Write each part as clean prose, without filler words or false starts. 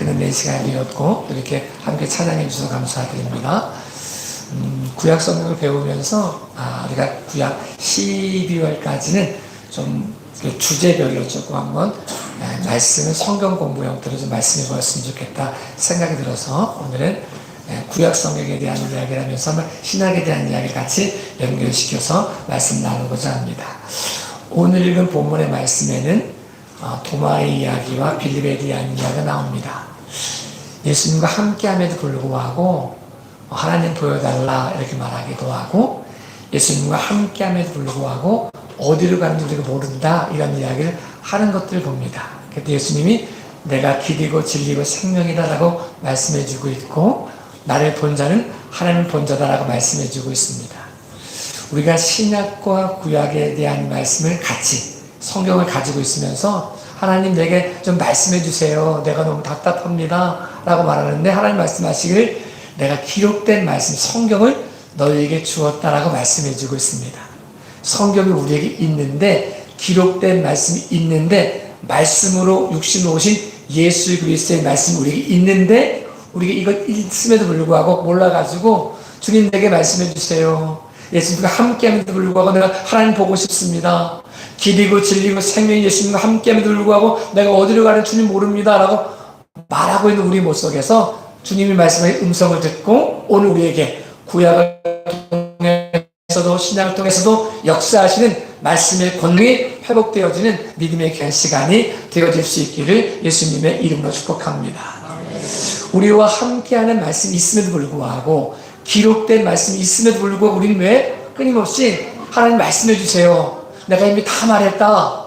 은혜 시간이었고 이렇게 함께 찬양해 주셔서 감사드립니다. 구약 성경을 배우면서 우리가 구약 12월까지는 좀 주제별로 조금 한번 말씀을 성경 공부 형태로 좀 말씀해 보았으면 좋겠다 생각이 들어서 오늘은 구약 성경에 대한 이야기를 하면서 신학에 대한 이야기를 같이 연결시켜서 말씀 나누고자 합니다. 오늘 읽은 본문의 말씀에는 도마의 이야기와 빌립에 대한 이야기가 나옵니다. 예수님과 함께함에도 불구하고 하나님 보여달라 이렇게 말하기도 하고, 예수님과 함께함에도 불구하고 어디로 가는지 우리가 모른다 이런 이야기를 하는 것들을 봅니다. 그때 예수님이 내가 길이고 진리고 생명이다라고 말씀해주고 있고, 나를 본 자는 하나님을 본 자다라고 말씀해주고 있습니다. 우리가 신약과 구약에 대한 말씀을 같이 성경을 가지고 있으면서 하나님 내게 좀 말씀해 주세요, 내가 너무 답답합니다 라고 말하는데, 하나님 말씀하시기를 내가 기록된 말씀 성경을 너희에게 주었다라고 말씀해 주고 있습니다. 성경이 우리에게 있는데, 기록된 말씀이 있는데, 말씀으로 육신으로 오신 예수 그리스도의 말씀이 우리에게 있는데, 우리가 이걸 있음에도 불구하고 몰라가지고 주님 내게 말씀해 주세요, 예수님과 함께함에도 불구하고 내가 하나님 보고 싶습니다, 길이고 진리고 생명이 예수님과 함께함에도 불구하고 내가 어디로 가는 주님 모릅니다 라고 말하고 있는 우리 못 속에서 주님이 말씀하신 음성을 듣고 오늘 우리에게 구약을 통해서도 신약을 통해서도 역사하시는 말씀의 권능이 회복되어지는 믿음의 귀한 시간이 되어질 수 있기를 예수님의 이름으로 축복합니다. 우리와 함께하는 말씀이 있음에도 불구하고, 기록된 말씀이 있음에도 불구하고 우리는 왜 끊임없이 하나님 말씀해 주세요, 내가 이미 다 말했다,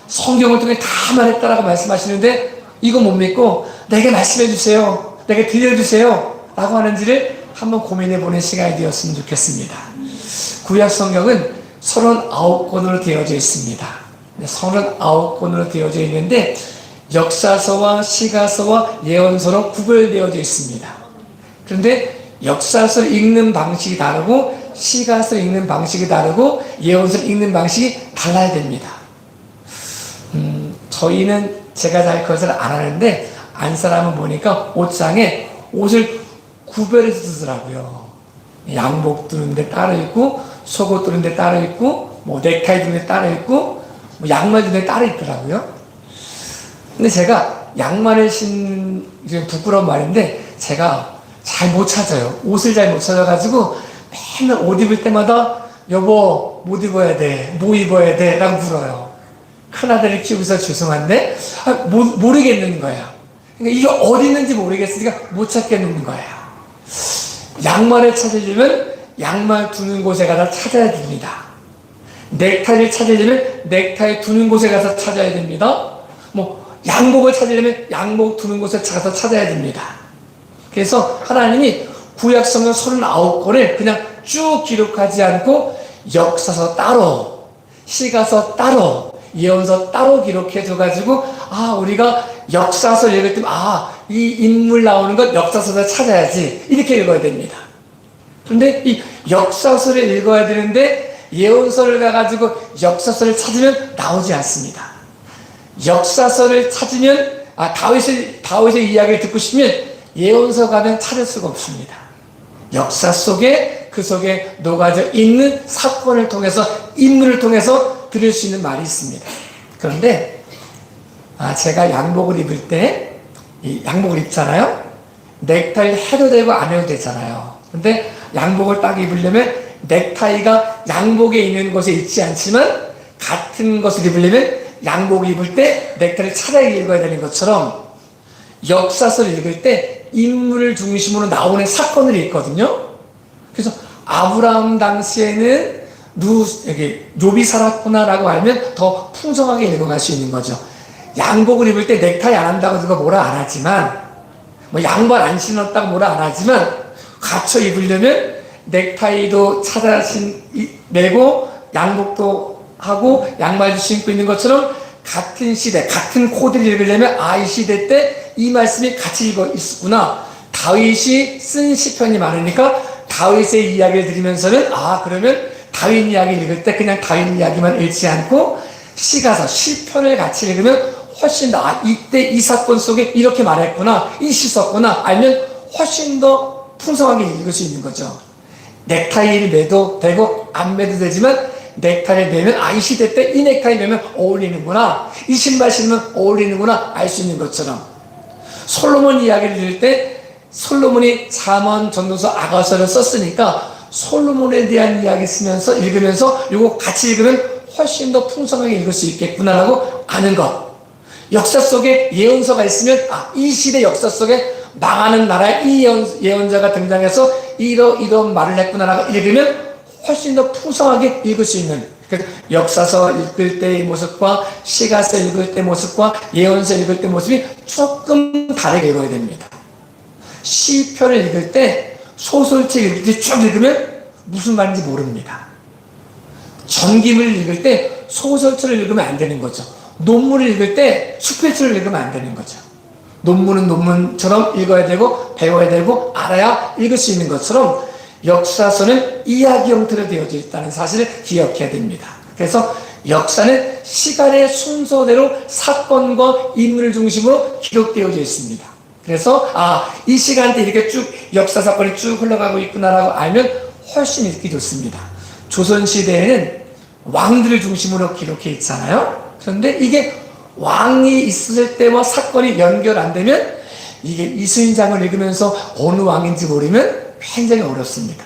성경을 통해 다 말했다라고 말씀하시는데 이거 못 믿고 내게 말씀해 주세요, 내게 들려주세요 라고 하는지를 한번 고민해보는 시간이 되었으면 좋겠습니다. 구약 성경은 39권으로 되어져 있습니다. 39권으로 되어져 있는데 역사서와 시가서와 예언서로 구별되어져 있습니다. 그런데 역사서를 읽는 방식이 다르고, 시가서를 읽는 방식이 다르고, 예언서를 읽는 방식이 달라야 됩니다. 저희는 제가 잘 그것을 안 하는데 안 사람은 보니까 옷장에 옷을 구별해서 쓰더라고요. 양복 두는데 따로 있고, 속옷 두는데 따로 있고, 뭐 넥타이 두는데 따로 있고, 뭐 양말 두는데 따로 있더라고요. 근데 제가 양말을 신는 부끄러운 말인데 제가 잘 못 찾아요. 옷을 잘 못 찾아가지고 맨날 옷 입을 때마다 여보 못 입어야 돼, 뭐 입어야 돼 라고 물어요. 큰아들을 키우면서 죄송한데 모르겠는 거야. 그러니까 이게 어디 있는지 모르겠으니까 못 찾겠는 거예요. 양말을 찾으려면 양말 두는 곳에 가서 찾아야 됩니다. 넥타이를 찾으려면 넥타이 두는 곳에 가서 찾아야 됩니다. 뭐 양복을 찾으려면 양복 두는 곳에 가서 찾아야 됩니다. 그래서 하나님이 구약 성경 39권을 그냥 쭉 기록하지 않고 역사서 따로, 시가서 따로, 예언서 따로 기록해 줘가지고 우리가 역사서 읽을 때 이 인물 나오는 것 역사서를 찾아야지 이렇게 읽어야 됩니다. 그런데 이 역사서를 읽어야 되는데 예언서를 가가지고 역사서를 찾으면 나오지 않습니다. 역사서를 찾으면 다윗의 이야기를 듣고 싶으면 예언서 가면 찾을 수가 없습니다. 역사 속에 그 속에 녹아져 있는 사건을 통해서, 인물을 통해서 들을 수 있는 말이 있습니다. 그런데 제가 양복을 입을 때 양복을 입잖아요. 넥타이를 해도 되고 안 해도 되잖아요. 근데 양복을 딱 입으려면 넥타이가 양복에 있는 곳에 있지 않지만 같은 것을 입으려면 양복을 입을 때 넥타이를 차라리 읽어야 되는 것처럼 역사서를 읽을 때 인물을 중심으로 나오는 사건을 읽거든요. 그래서 아브라함 당시에는 욥이 살았구나라고 알면 더 풍성하게 읽어갈 수 있는 거죠. 양복을 입을 때 넥타이 안 한다고 누가 뭐라 안 하지만, 뭐 양말 안 신었다고 뭐라 안 하지만, 갖춰 입으려면 넥타이도 매고 양복도 하고 양말도 신고 있는 것처럼 같은 시대, 같은 코드를 읽으려면 이 시대 때 이 말씀이 같이 있구나. 다윗이 쓴 시편이 많으니까 다윗의 이야기를 들으면서는 그러면 다윗 이야기 읽을 때 그냥 다윗 이야기만 읽지 않고 시가서, 시편을 같이 읽으면 훨씬 더 이때 이 사건 속에 이렇게 말했구나, 이 시 썼구나, 알면 훨씬 더 풍성하게 읽을 수 있는 거죠. 넥타이를 매도 되고 안 매도 되지만 넥타이를 매면 이 시대 때 이 넥타이 매면 어울리는구나, 이 신발 신으면 어울리는구나 알 수 있는 것처럼, 솔로몬 이야기를 들을 때 솔로몬이 잠언, 전도서, 아가서를 썼으니까 솔로몬에 대한 이야기 쓰면서 읽으면서 이거 같이 읽으면 훨씬 더 풍성하게 읽을 수 있겠구나라고 아는 것. 역사 속에 예언서가 있으면 이 시대 역사 속에 망하는 나라에 이 예언자가 등장해서 이런 말을 했구나라고 읽으면 훨씬 더 풍성하게 읽을 수 있는, 역사서 읽을 때의 모습과 시가서 읽을 때 모습과 예언서 읽을 때 모습이 조금 다르게 읽어야 됩니다. 시편을 읽을 때 소설책 읽을 때 쭉 읽으면 무슨 말인지 모릅니다. 전기문을 읽을 때 소설책을 읽으면 안 되는 거죠. 논문을 읽을 때 수필책을 읽으면 안 되는 거죠. 논문은 논문처럼 읽어야 되고 배워야 되고 알아야 읽을 수 있는 것처럼 역사서는 이야기 형태로 되어져 있다는 사실을 기억해야 됩니다. 그래서 역사는 시간의 순서대로 사건과 인물을 중심으로 기록되어져 있습니다. 그래서 이 시간대 이렇게 쭉 역사 사건이 쭉 흘러가고 있구나라고 알면 훨씬 읽기 좋습니다. 조선시대에는 왕들을 중심으로 기록해 있잖아요. 그런데 이게 왕이 있을 때와 사건이 연결 안 되면 이게 이순신장을 읽으면서 어느 왕인지 모르면 굉장히 어렵습니다.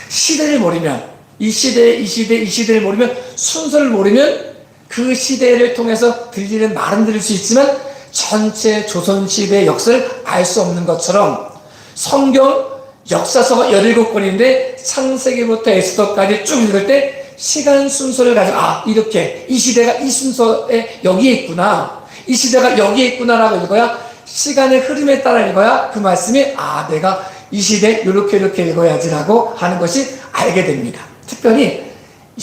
시대를 모르면 이 시대를 모르면 순서를 모르면 그 시대를 통해서 들리는 말은 들을 수 있지만 전체 조선시대의 역사를 알 수 없는 것처럼 성경 역사서가 17권인데 창세기부터 에스더까지 쭉 읽을 때 시간 순서를 가지고 이렇게 이 시대가 이 순서에 여기에 있구나, 이 시대가 여기에 있구나라고 읽어야, 시간의 흐름에 따라 읽어야 그 말씀이 내가 이 시대 이렇게 읽어야지라고 하는 것이 알게 됩니다. 특별히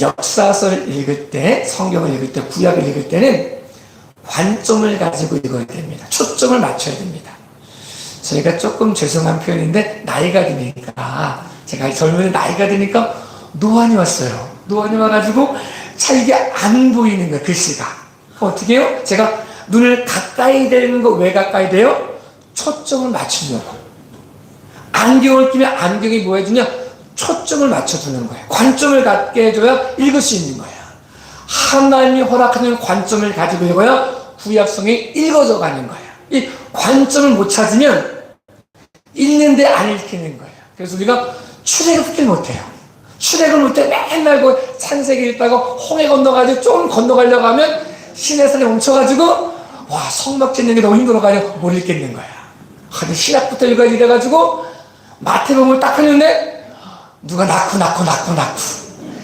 역사서를 읽을 때, 성경을 읽을 때, 구약을 읽을 때는 관점을 가지고 읽어야 됩니다. 초점을 맞춰야 됩니다. 저희가 조금 죄송한 표현인데 나이가 드니까, 제가 젊은이 나이가 드니까 노안이 왔어요. 노안이 와가지고 잘 이게 안 보이는 거예요. 글씨가. 어떻게 해요? 제가 눈을 가까이 대는 거 왜 가까이 대요? 초점을 맞추려고. 안경을 끼면 안경이 뭐 해주냐? 초점을 맞춰주는 거예요. 관점을 갖게 해줘야 읽을 수 있는 거예요. 하나님이 허락하는 관점을 가지고 읽어야 구약성이 읽어져 가는 거예요. 이 관점을 못 찾으면 읽는데 안 읽히는 거예요. 그래서 우리가 출애굽을 못해요. 출애굽을 못해 맨날 그 창세기 읽다가 홍해 건너가지고 좀 건너가려고 하면 시내산에 멈춰가지고 성막 짓는 게 너무 힘들어가지고 못 읽겠는 거야. 근데 신약부터 읽어야 이래가지고 마태복음을 딱 하는데 누가 낳고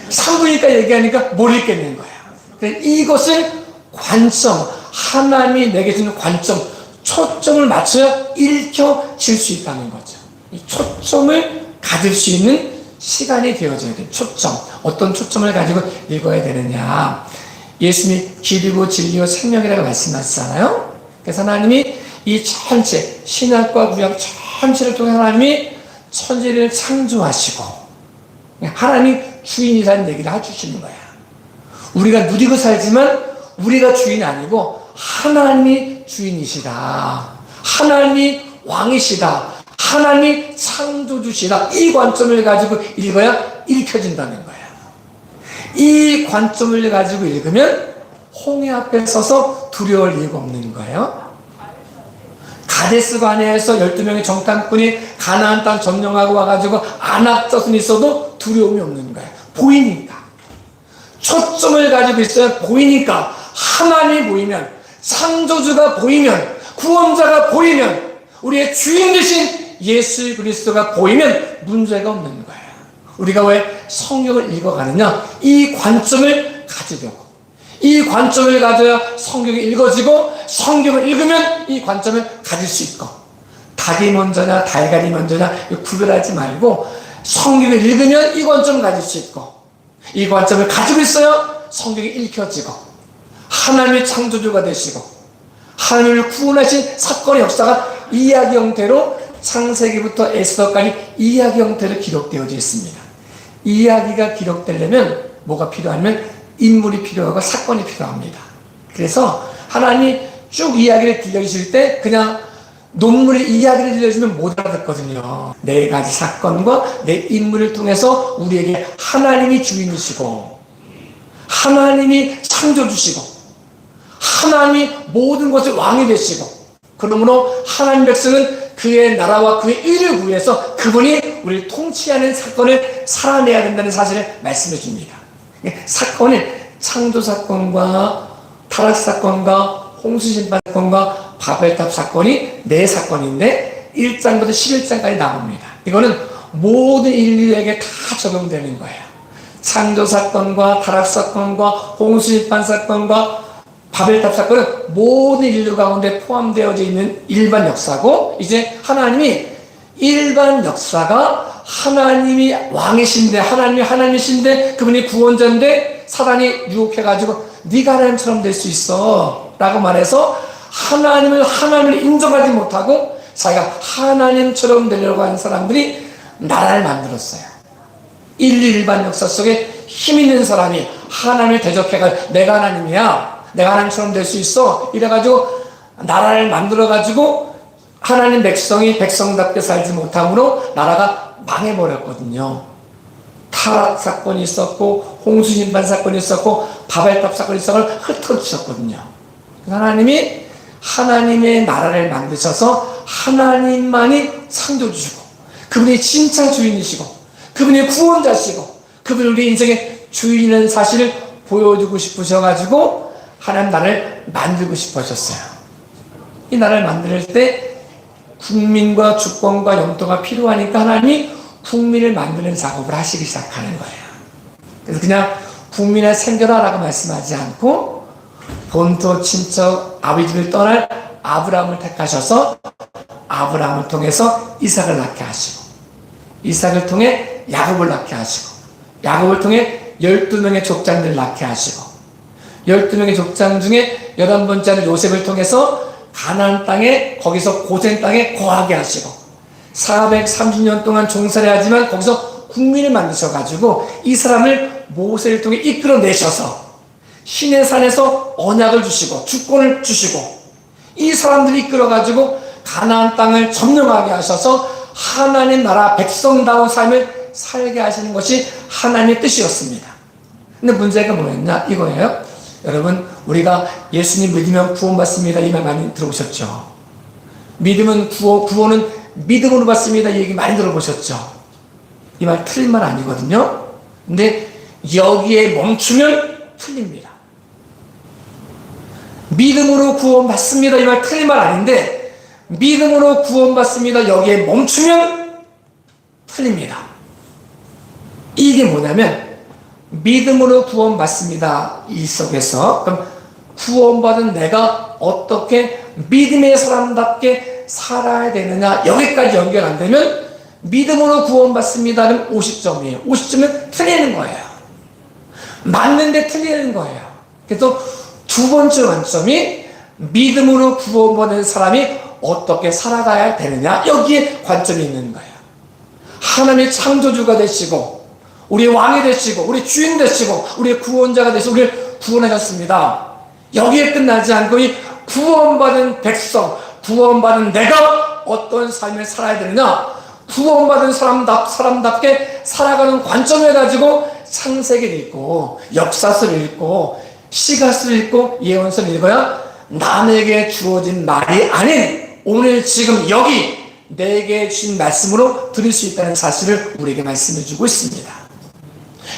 산부니까 얘기하니까 못 읽겠는 거야. 이것을 관점, 하나님이 내게 주는 관점, 초점을 맞춰야 읽혀질 수 있다는 거죠. 이 초점을 가질 수 있는 시간이 되어져야 돼요. 초점. 어떤 초점을 가지고 읽어야 되느냐. 예수님이 길이고 진리요 생명이라고 말씀하시잖아요. 그래서 하나님이 이 전체, 신약과 구약 전체를 통해 하나님이 천지를 창조하시고 하나님이 주인이라는 얘기를 해주시는 거야. 우리가 누리고 살지만 우리가 주인이 아니고 하나님이 주인이시다. 하나님이 왕이시다. 하나님이 창조주시다. 이 관점을 가지고 읽어야 읽혀진다는 거야. 이 관점을 가지고 읽으면 홍해 앞에 서서 두려울 이유가 없는 거예요. 가데스 바네아에서 12명의 정탐꾼이 가나안 땅 점령하고 와가지고 안악젖은 있어도 두려움이 없는 거예요. 보이니까. 초점을 가지고 있어야 보이니까. 하나님이 보이면, 창조주가 보이면, 구원자가 보이면, 우리의 주인 되신 예수 그리스도가 보이면 문제가 없는 거예요. 우리가 왜 성경을 읽어가느냐? 이 관점을 가지려고. 이 관점을 가져야 성경이 읽어지고, 성경을 읽으면 이 관점을 가질 수 있고, 닭이 먼저냐 달걀이 먼저냐 구별하지 말고 성경을 읽으면 이 관점을 가질 수 있고, 이 관점을 가지고 있어야 성경이 읽혀지고, 하나님의 창조주가 되시고 하나님을 구원하신 사건의 역사가 이야기 형태로 창세기부터 에스더까지 이야기 형태로 기록되어져 있습니다. 이야기가 기록되려면 뭐가 필요하면 인물이 필요하고 사건이 필요합니다. 그래서 하나님이 쭉 이야기를 들려주실 때 그냥 논문의 이야기를 들려주면 못 알아듣거든요. 네 가지 사건과 네 인물을 통해서 우리에게 하나님이 주인이시고 하나님이 창조주시고 하나님이 모든 것을 왕이 되시고 그러므로 하나님 백성은 그의 나라와 그의 의를 구해서 그분이 우리를 통치하는 사건을 살아내야 된다는 사실을 말씀해 줍니다. 사건은 창조사건과 타락사건과 홍수심판 사건과 바벨탑 사건이 네 사건인데 1장부터 11장까지 나옵니다. 이거는 모든 인류에게 다 적용되는 거예요. 창조사건과 타락사건과 홍수심판 사건과 바벨탑 사건은 모든 인류 가운데 포함되어져 있는 일반 역사고 이제 하나님이 일반 역사가 하나님이 왕이신데 하나님이신데 그분이 구원자인데 사단이 유혹해가지고 네가 하나님처럼 될 수 있어 라고 말해서 하나님을 인정하지 못하고 자기가 하나님처럼 되려고 하는 사람들이 나라를 만들었어요. 인류 일반 역사 속에 힘 있는 사람이 하나님을 대적해가지고 내가 하나님이야 내가 하나님처럼 될 수 있어 이래가지고 나라를 만들어가지고 하나님 백성이 백성답게 살지 못함으로 나라가 망해버렸거든요. 타락 사건이 있었고 홍수심판 사건이 있었고 바벨탑 사건이 있었고 흩어지셨거든요. 하나님이 하나님의 나라를 만드셔서 하나님만이 창조주시고 그분이 진짜 주인이시고 그분이 구원자시고 그분이 우리 인생의 주인이라는 사실을 보여주고 싶으셔가지고 하나님 나라를 만들고 싶으셨어요. 이 나라를 만들 때 국민과 주권과 영토가 필요하니까 하나님이 국민을 만드는 작업을 하시기 시작하는 거예요. 그래서 그냥 국민을 생겨라 라고 말씀하지 않고 본토 친척 아비집을 떠날 아브라함을 택하셔서 아브라함을 통해서 이삭을 낳게 하시고 이삭을 통해 야곱을 낳게 하시고 야곱을 통해 12명의 족장들을 낳게 하시고 12명의 족장 중에 11번째는 요셉을 통해서 가나안 땅에 거기서 고센 땅에 거하게 하시고 430년 동안 종살이 하지만 거기서 국민을 만드셔가지고 이 사람을 모세를 통해 이끌어내셔서 신의 산에서 언약을 주시고 주권을 주시고 이 사람들이 이끌어가지고 가나안 땅을 점령하게 하셔서 하나님 나라 백성다운 삶을 살게 하시는 것이 하나님의 뜻이었습니다. 근데 문제가 뭐였냐 이거예요. 여러분 우리가 예수님 믿으면 구원받습니다 이 말 많이 들어보셨죠. 믿으면 구원은 믿음으로 받습니다 이 얘기 많이 들어보셨죠. 이 말 틀린 말 아니거든요. 근데 여기에 멈추면 틀립니다. 믿음으로 구원받습니다 이 말 틀린 말 아닌데 믿음으로 구원받습니다 여기에 멈추면 틀립니다. 이게 뭐냐면 믿음으로 구원받습니다 이 속에서 그럼 구원받은 내가 어떻게 믿음의 사람답게 살아야 되느냐 여기까지 연결 안 되면 믿음으로 구원받습니다는 50점이에요. 50점은 틀리는 거예요. 맞는데 틀리는 거예요. 그래서 두 번째 관점이 믿음으로 구원받은 사람이 어떻게 살아가야 되느냐 여기에 관점이 있는 거예요. 하나님의 창조주가 되시고 우리의 왕이 되시고 우리 주인 되시고 우리의 구원자가 되시고 우리를 구원하셨습니다. 여기에 끝나지 않고 이 구원받은 백성 구원받은 내가 어떤 삶을 살아야 되느냐 구원받은 사람답게 살아가는 관점을 가지고 창세기를 읽고 역사서를 읽고 시가서를 읽고 예언서를 읽어야 남에게 주어진 말이 아닌 오늘 지금 여기 내게 주신 말씀으로 들을 수 있다는 사실을 우리에게 말씀해 주고 있습니다.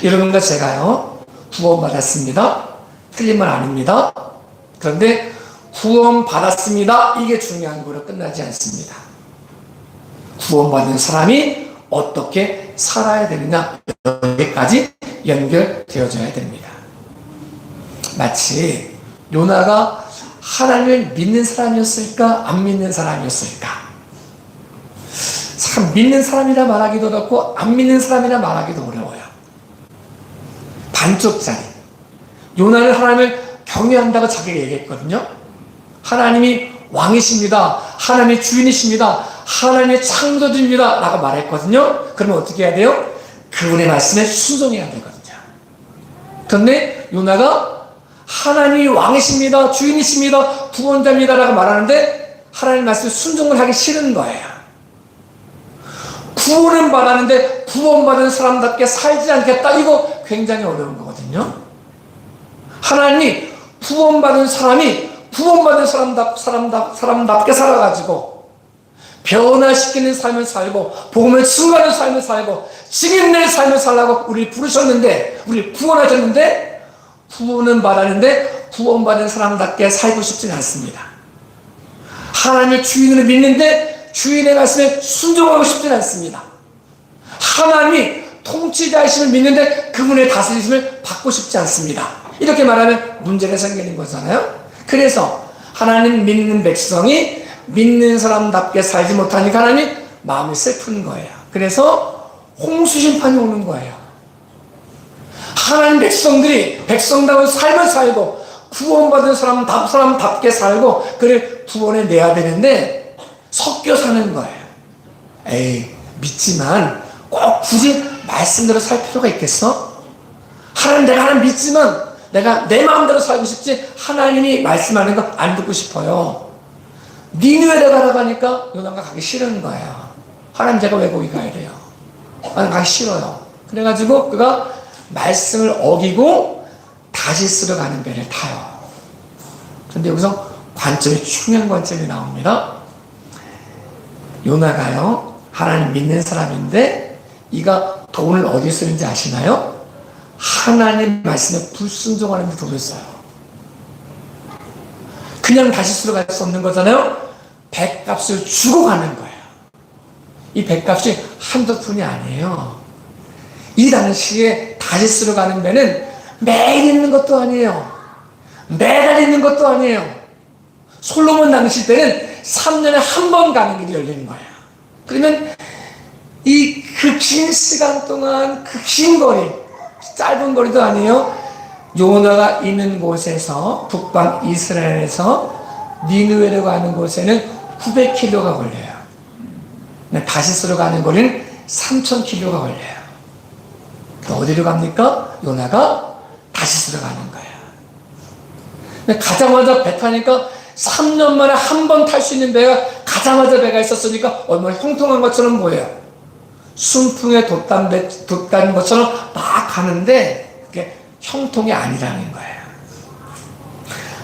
여러분과 제가요 구원받았습니다. 틀린 말 아닙니다. 그런데 구원받았습니다 이게 중요한 거로 끝나지 않습니다. 구원받은 사람이 어떻게 살아야 되느냐 여기까지 연결되어져야 됩니다. 마치 요나가 하나님을 믿는 사람이었을까 안 믿는 사람이었을까 참 믿는 사람이라 말하기도 어렵고 안 믿는 사람이라 말하기도 어려워요. 반쪽짜리 요나는 하나님을 경외한다고 자기가 얘기했거든요. 하나님이 왕이십니다. 하나님이 주인이십니다. 하나님의 창조주입니다 라고 말했거든요. 그러면 어떻게 해야 돼요? 그분의 말씀에 순종해야 되거든요. 그런데 요나가 하나님이 왕이십니다, 주인이십니다, 구원자입니다 라고 말하는데 하나님 말씀에 순종을 하기 싫은 거예요. 구원은 받았는데 구원받은 사람답게 살지 않겠다, 이거 굉장히 어려운 거거든요. 하나님 구원받은 사람이 구원받은 사람답게 살아가지고 변화시키는 삶을 살고 복음을 증거하는 삶을 살고 증인의 삶을 살라고 우리를 부르셨는데, 우리를 구원하셨는데, 구원은 받았는데 구원받은 사람답게 살고 싶진 않습니다. 하나님의 주인을 믿는데 주인의 말씀에 순종하고 싶진 않습니다. 하나님이 통치자이심을 믿는데 그분의 다스리심을 받고 싶지 않습니다. 이렇게 말하면 문제가 생기는 거잖아요. 그래서 하나님 믿는 백성이 믿는 사람답게 살지 못하니까 하나님이 마음이 슬픈 거예요. 그래서 홍수심판이 오는 거예요. 하나님 백성들이 백성다운 삶을 살고 구원받은 사람답게 살고 그를 구원해 내야 되는데 섞여 사는 거예요. 에이, 믿지만 꼭 굳이 말씀대로 살 필요가 있겠어? 내가 하나님 믿지만 내가 내 마음대로 살고 싶지 하나님이 말씀하는 거 안 듣고 싶어요. 니느웨에 가라고 하니까 요나가 가기 싫은 거예요. 하나님, 제가 왜 거기 가야 돼요? 나는 가기 싫어요. 그래가지고 그가 말씀을 어기고 다시스로 가는 배를 타요. 그런데 여기서 중요한 관점이 나옵니다. 요나가요, 하나님 믿는 사람인데 이가 돈을 어디 쓰는지 아시나요? 하나님 말씀에 불순종하는 데 돈을 써요. 그냥 다시스로 갈 수 없는 거잖아요. 뱃값을 주고 가는 거예요. 이 뱃값이 한두 푼이 아니에요. 이 당시에 다시스로 가는 배는 매일 있는 것도 아니에요. 매달 있는 것도 아니에요. 솔로몬 당시 때는 3년에 한 번 가는 길이 열리는 거예요. 그러면 이 그 긴 시간 동안 그 긴 거리, 짧은 거리도 아니에요. 요나가 있는 곳에서 북방 이스라엘에서 니느웨로 가는 곳에는 900km가 걸려요. 다시스로 가는 거리는 3000km가 걸려요. 어디로 갑니까? 요나가 다시스로 가는 거예요. 근데 가자마자 배 타니까 3년 만에 한 번 탈 수 있는 배가 가자마자 배가 있었으니까 얼마나 형통한 것처럼 보여요. 순풍에 돛단 것처럼 막 가는데 그게 형통이 아니라는 거예요.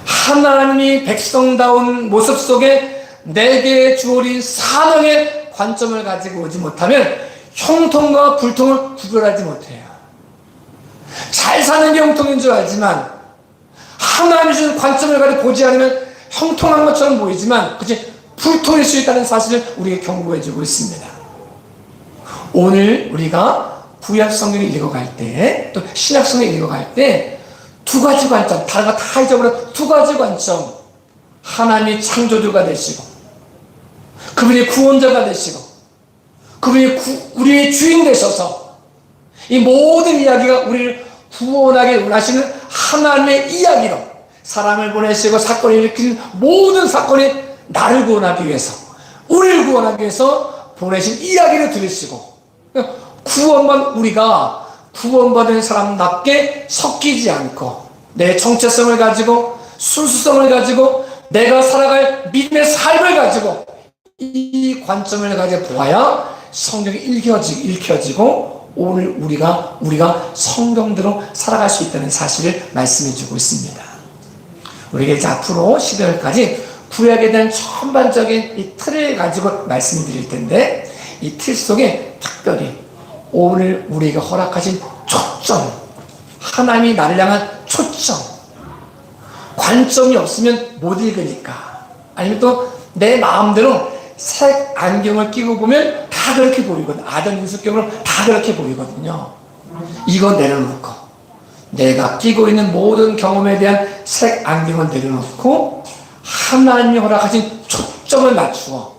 하나님이 백성다운 모습 속에 내게 주어진 사명의 관점을 가지고 오지 못하면 형통과 불통을 구별하지 못해요. 잘 사는 게 형통인 줄 알지만 하나님이 주신 관점을 가지고 보지 않으면 형통한 것처럼 보이지만 그치 불통일 수 있다는 사실을 우리에게 경고해주고 있습니다. 오늘 우리가 구약 성경을 읽어갈 때 또 신약 성경을 읽어갈 때 두 가지 관점, 다른 거 다 잊어버려 두 가지 관점, 하나님이 창조주가 되시고 그분이 구원자가 되시고 그분이 우리의 주인 되셔서 이 모든 이야기가 우리를 구원하게 원하시는 하나님의 이야기로 사람을 보내시고 사건을 일으키는 모든 사건이 나를 구원하기 위해서 우리를 구원하기 위해서 보내신 이야기를 들으시고 우리가 구원받은 사람답게 섞이지 않고 내 정체성을 가지고 순수성을 가지고 내가 살아갈 믿음의 삶을 가지고 이 관점을 가지고 보아야 성경이 읽혀지고 오늘 우리가 성경대로 살아갈 수 있다는 사실을 말씀해 주고 있습니다. 우리가 이제 앞으로 12월까지 구약에 대한 전반적인 이 틀을 가지고 말씀을 드릴 텐데 이 틀 속에 특별히 오늘 우리가 허락하신 초점, 하나님이 나를 향한 초점, 관점이 없으면 못 읽으니까 아니면 또 내 마음대로 색 안경을 끼고 보면 다 그렇게 보이거든요. 아담 인수경으로 다 그렇게 보이거든요. 이거 내려놓고 내가 끼고 있는 모든 경험에 대한 색 안경을 내려놓고 하나님이 허락하신 초점을 맞추어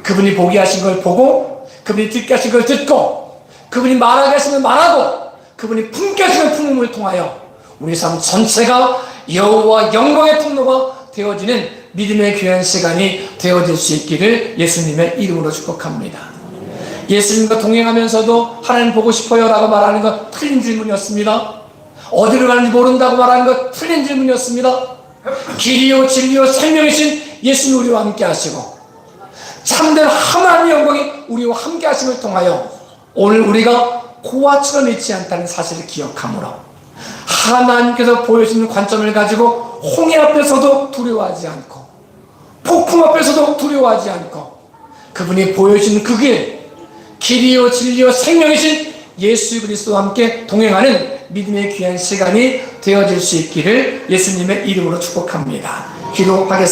그분이 보게 하신 걸 보고 그분이 듣게 하신 걸 듣고 그분이 말하게 하시면 말하고 그분이 품게 하시는 품음을 통하여 우리 삶 전체가 여호와 영광의 통로가 되어지는 믿음의 귀한 시간이 되어질 수 있기를 예수님의 이름으로 축복합니다. 예수님과 동행하면서도 하나님 보고 싶어요 라고 말하는 건 틀린 질문이었습니다. 어디로 가는지 모른다고 말하는 것 틀린 질문이었습니다. 길이요 진리요 생명이신 예수님 우리와 함께 하시고 참된 하나님의 영광이 우리와 함께 하심을 통하여 오늘 우리가 고아처럼 있지 않다는 사실을 기억하므로 하나님께서 보여주는 관점을 가지고 홍해 앞에서도 두려워하지 않고 폭풍 앞에서도 두려워하지 않고 그분이 보여주는 그 길이요 진리요 생명이신 예수 그리스도와 함께 동행하는 믿음의 귀한 시간이 되어질 수 있기를 예수님의 이름으로 축복합니다. 기도하겠습니다.